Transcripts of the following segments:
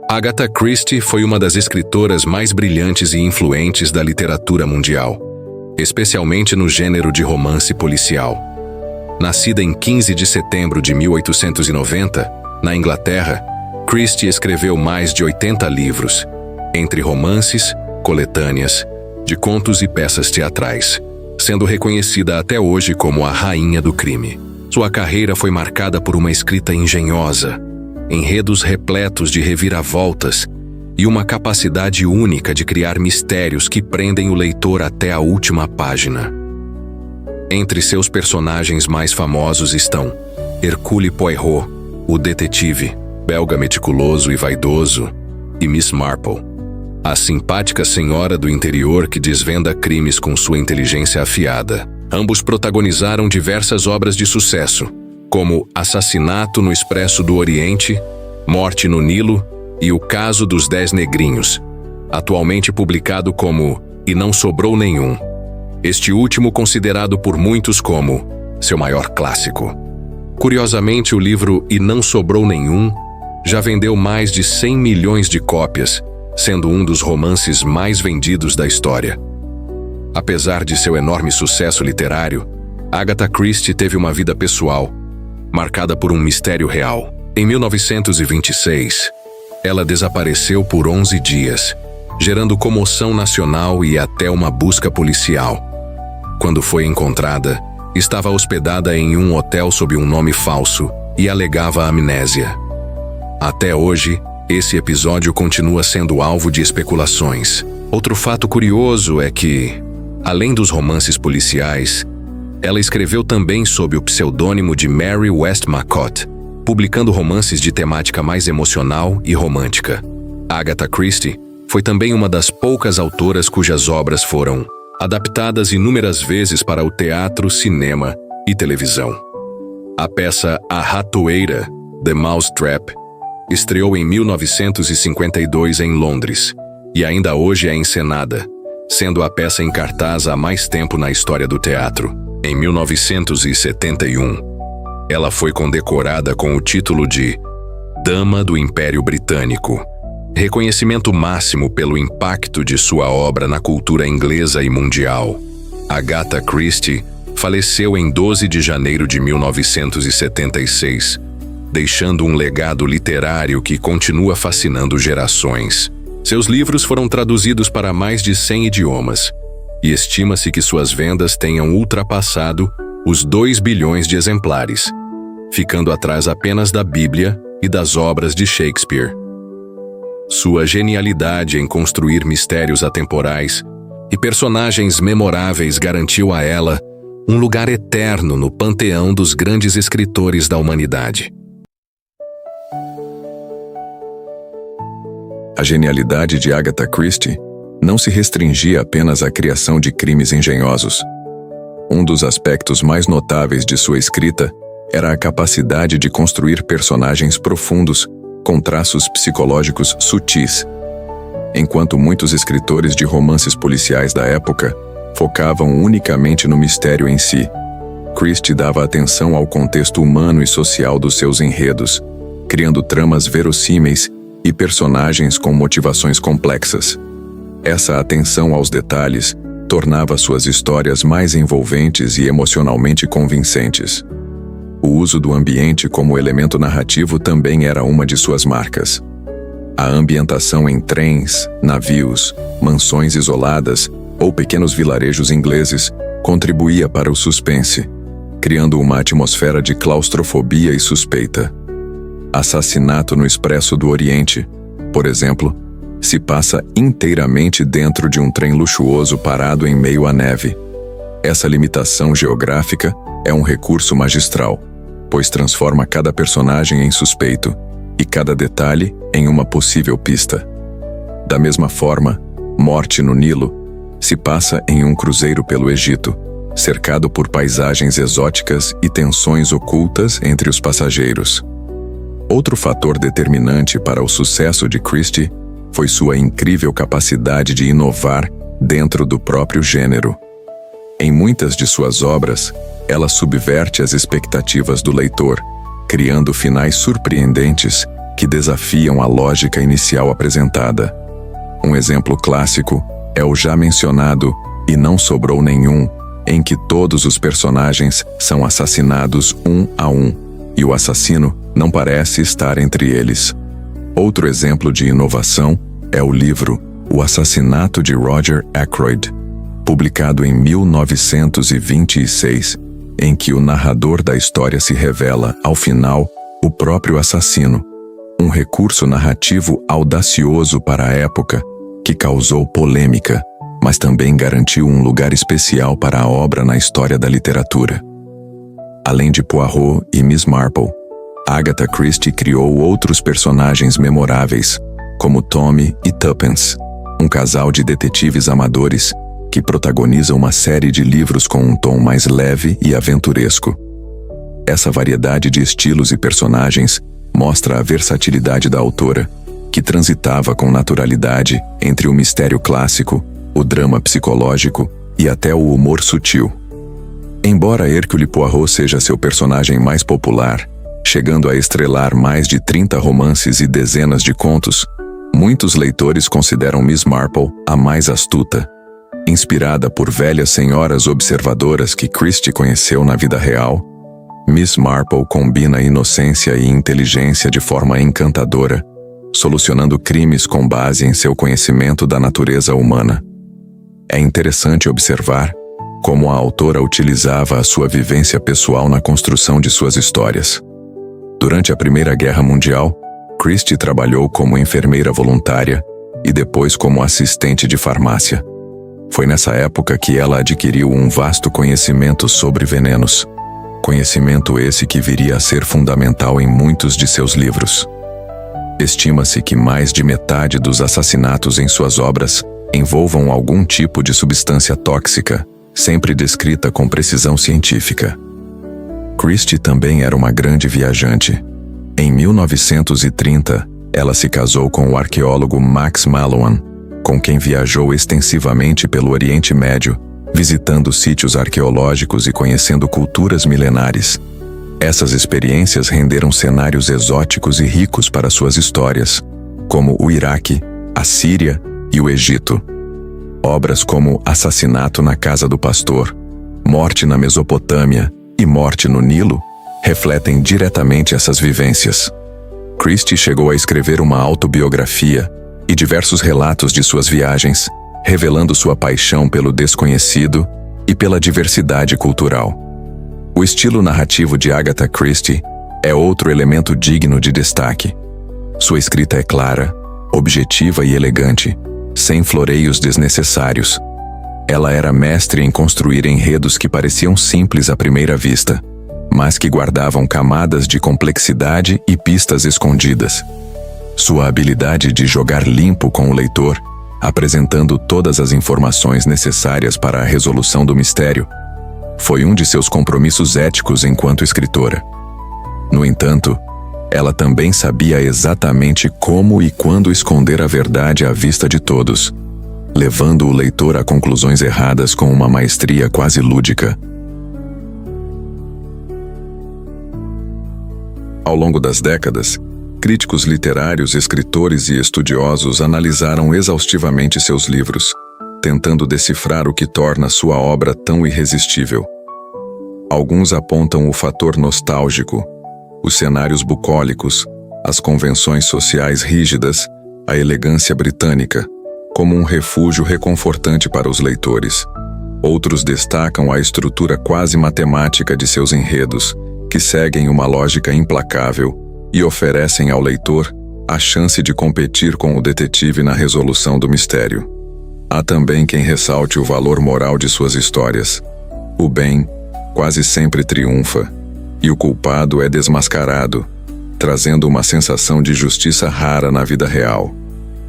Agatha Christie foi uma das escritoras mais brilhantes e influentes da literatura mundial, especialmente no gênero de romance policial. Nascida em 15 de setembro de 1890, na Inglaterra, Christie escreveu mais de 80 livros, entre romances, coletâneas, de contos e peças teatrais, sendo reconhecida até hoje como a rainha do crime. Sua carreira foi marcada por uma escrita engenhosa, enredos repletos de reviravoltas e uma capacidade única de criar mistérios que prendem o leitor até a última página. Entre seus personagens mais famosos estão Hercule Poirot, o detetive, belga meticuloso e vaidoso, e Miss Marple, a simpática senhora do interior que desvenda crimes com sua inteligência afiada. Ambos protagonizaram diversas obras de sucesso, como Assassinato no Expresso do Oriente, Morte no Nilo e O Caso dos 10 Negrinhos, atualmente publicado como E Não Sobrou Nenhum, este último considerado por muitos como seu maior clássico. Curiosamente, o livro E Não Sobrou Nenhum já vendeu mais de 100 milhões de cópias, sendo um dos romances mais vendidos da história. Apesar de seu enorme sucesso literário, Agatha Christie teve uma vida pessoal, marcada por um mistério real. Em 1926, ela desapareceu por 11 dias, gerando comoção nacional e até uma busca policial. Quando foi encontrada, estava hospedada em um hotel sob um nome falso e alegava amnésia. Até hoje, esse episódio continua sendo alvo de especulações. Outro fato curioso é que, além dos romances policiais, ela escreveu também sob o pseudônimo de Mary Westmacott, publicando romances de temática mais emocional e romântica. Agatha Christie foi também uma das poucas autoras cujas obras foram adaptadas inúmeras vezes para o teatro, cinema e televisão. A peça A Ratoeira, The Mousetrap, estreou em 1952 em Londres e ainda hoje é encenada, sendo a peça em cartaz há mais tempo na história do teatro. Em 1971, ela foi condecorada com o título de Dama do Império Britânico, reconhecimento máximo pelo impacto de sua obra na cultura inglesa e mundial. Agatha Christie faleceu em 12 de janeiro de 1976, deixando um legado literário que continua fascinando gerações. Seus livros foram traduzidos para mais de 100 idiomas, e estima-se que suas vendas tenham ultrapassado os 2 bilhões de exemplares, ficando atrás apenas da Bíblia e das obras de Shakespeare. Sua genialidade em construir mistérios atemporais e personagens memoráveis garantiu a ela um lugar eterno no panteão dos grandes escritores da humanidade. A genialidade de Agatha Christie não se restringia apenas à criação de crimes engenhosos. Um dos aspectos mais notáveis de sua escrita era a capacidade de construir personagens profundos com traços psicológicos sutis. Enquanto muitos escritores de romances policiais da época focavam unicamente no mistério em si, Christie dava atenção ao contexto humano e social dos seus enredos, criando tramas verossímeis e personagens com motivações complexas. Essa atenção aos detalhes tornava suas histórias mais envolventes e emocionalmente convincentes. O uso do ambiente como elemento narrativo também era uma de suas marcas. A ambientação em trens, navios, mansões isoladas ou pequenos vilarejos ingleses contribuía para o suspense, criando uma atmosfera de claustrofobia e suspeita. Assassinato no Expresso do Oriente, por exemplo, se passa inteiramente dentro de um trem luxuoso parado em meio à neve. Essa limitação geográfica é um recurso magistral, pois transforma cada personagem em suspeito e cada detalhe em uma possível pista. Da mesma forma, Morte no Nilo se passa em um cruzeiro pelo Egito, cercado por paisagens exóticas e tensões ocultas entre os passageiros. Outro fator determinante para o sucesso de Christie foi sua incrível capacidade de inovar dentro do próprio gênero. Em muitas de suas obras, ela subverte as expectativas do leitor, criando finais surpreendentes que desafiam a lógica inicial apresentada. Um exemplo clássico é o já mencionado E Não Sobrou Nenhum, em que todos os personagens são assassinados um a um, e o assassino não parece estar entre eles. Outro exemplo de inovação é o livro O Assassinato de Roger Ackroyd, publicado em 1926, em que o narrador da história se revela, ao final, o próprio assassino. Um recurso narrativo audacioso para a época, que causou polêmica, mas também garantiu um lugar especial para a obra na história da literatura. Além de Poirot e Miss Marple, Agatha Christie criou outros personagens memoráveis, como Tommy e Tuppence, um casal de detetives amadores que protagoniza uma série de livros com um tom mais leve e aventuresco. Essa variedade de estilos e personagens mostra a versatilidade da autora, que transitava com naturalidade entre o mistério clássico, o drama psicológico e até o humor sutil. Embora Hercule Poirot seja seu personagem mais popular, chegando a estrelar mais de 30 romances e dezenas de contos, muitos leitores consideram Miss Marple a mais astuta. Inspirada por velhas senhoras observadoras que Christie conheceu na vida real, Miss Marple combina inocência e inteligência de forma encantadora, solucionando crimes com base em seu conhecimento da natureza humana. É interessante observar como a autora utilizava a sua vivência pessoal na construção de suas histórias. Durante a Primeira Guerra Mundial, Christie trabalhou como enfermeira voluntária e depois como assistente de farmácia. Foi nessa época que ela adquiriu um vasto conhecimento sobre venenos. Conhecimento esse que viria a ser fundamental em muitos de seus livros. Estima-se que mais de metade dos assassinatos em suas obras envolvam algum tipo de substância tóxica, sempre descrita com precisão científica. Christie também era uma grande viajante. Em 1930, ela se casou com o arqueólogo Max Mallowan, com quem viajou extensivamente pelo Oriente Médio, visitando sítios arqueológicos e conhecendo culturas milenares. Essas experiências renderam cenários exóticos e ricos para suas histórias, como o Iraque, a Síria e o Egito. Obras como Assassinato na Casa do Pastor, Morte na Mesopotâmia e Morte no Nilo refletem diretamente essas vivências. Christie chegou a escrever uma autobiografia e diversos relatos de suas viagens, revelando sua paixão pelo desconhecido e pela diversidade cultural. O estilo narrativo de Agatha Christie é outro elemento digno de destaque. Sua escrita é clara, objetiva e elegante, sem floreios desnecessários. Ela era mestre em construir enredos que pareciam simples à primeira vista, mas que guardavam camadas de complexidade e pistas escondidas. Sua habilidade de jogar limpo com o leitor, apresentando todas as informações necessárias para a resolução do mistério, foi um de seus compromissos éticos enquanto escritora. No entanto, ela também sabia exatamente como e quando esconder a verdade à vista de todos, levando o leitor a conclusões erradas com uma maestria quase lúdica. Ao longo das décadas, críticos literários, escritores e estudiosos analisaram exaustivamente seus livros, tentando decifrar o que torna sua obra tão irresistível. Alguns apontam o fator nostálgico, os cenários bucólicos, as convenções sociais rígidas, a elegância britânica, como um refúgio reconfortante para os leitores. Outros destacam a estrutura quase matemática de seus enredos, que seguem uma lógica implacável e oferecem ao leitor a chance de competir com o detetive na resolução do mistério. Há também quem ressalte o valor moral de suas histórias. O bem quase sempre triunfa, e o culpado é desmascarado, trazendo uma sensação de justiça rara na vida real.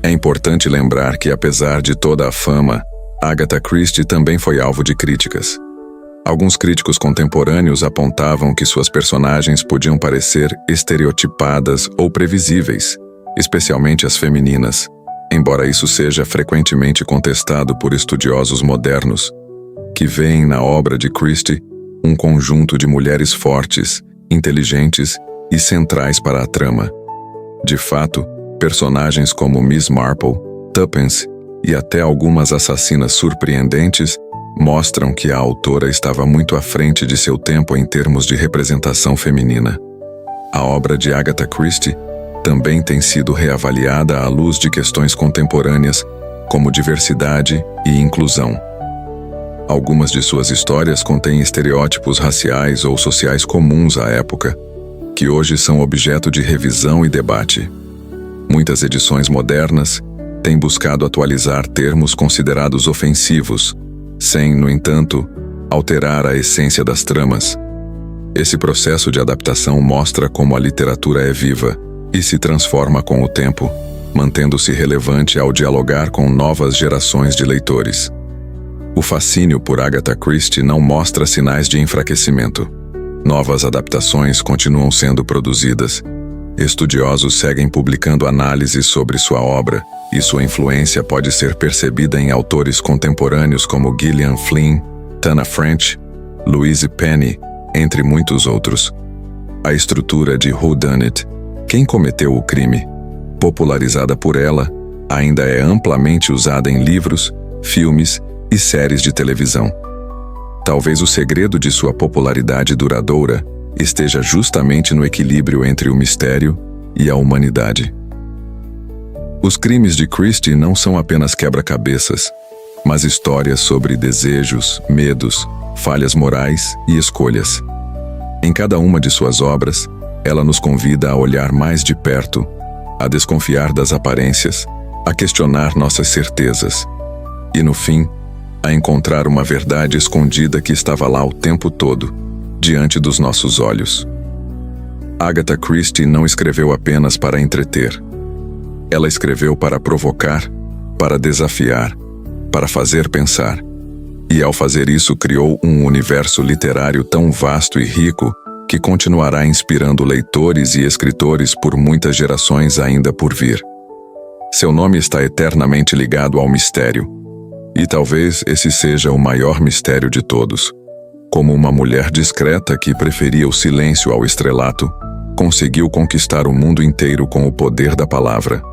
É importante lembrar que, apesar de toda a fama, Agatha Christie também foi alvo de críticas. Alguns críticos contemporâneos apontavam que suas personagens podiam parecer estereotipadas ou previsíveis, especialmente as femininas, embora isso seja frequentemente contestado por estudiosos modernos. que veem na obra de Christie um conjunto de mulheres fortes, inteligentes e centrais para a trama. De fato, personagens como Miss Marple, Tuppence e até algumas assassinas surpreendentes mostram que a autora estava muito à frente de seu tempo em termos de representação feminina. A obra de Agatha Christie também tem sido reavaliada à luz de questões contemporâneas como diversidade e inclusão. Algumas de suas histórias contêm estereótipos raciais ou sociais comuns à época, que hoje são objeto de revisão e debate. Muitas edições modernas têm buscado atualizar termos considerados ofensivos, sem, no entanto, alterar a essência das tramas. Esse processo de adaptação mostra como a literatura é viva e se transforma com o tempo, mantendo-se relevante ao dialogar com novas gerações de leitores. O fascínio por Agatha Christie não mostra sinais de enfraquecimento. Novas adaptações continuam sendo produzidas. Estudiosos seguem publicando análises sobre sua obra, e sua influência pode ser percebida em autores contemporâneos como Gillian Flynn, Tana French, Louise Penny, entre muitos outros. A estrutura de whodunit, quem cometeu o crime, popularizada por ela, ainda é amplamente usada em livros, filmes e séries de televisão. Talvez o segredo de sua popularidade duradoura esteja justamente no equilíbrio entre o mistério e a humanidade. Os crimes de Christie não são apenas quebra-cabeças, mas histórias sobre desejos, medos, falhas morais e escolhas. Em cada uma de suas obras, ela nos convida a olhar mais de perto, a desconfiar das aparências, a questionar nossas certezas e, no fim, a encontrar uma verdade escondida que estava lá o tempo todo, diante dos nossos olhos. Agatha Christie não escreveu apenas para entreter. Ela escreveu para provocar, para desafiar, para fazer pensar. E ao fazer isso criou um universo literário tão vasto e rico que continuará inspirando leitores e escritores por muitas gerações ainda por vir. Seu nome está eternamente ligado ao mistério. E talvez esse seja o maior mistério de todos. Como uma mulher discreta que preferia o silêncio ao estrelato, conseguiu conquistar o mundo inteiro com o poder da palavra.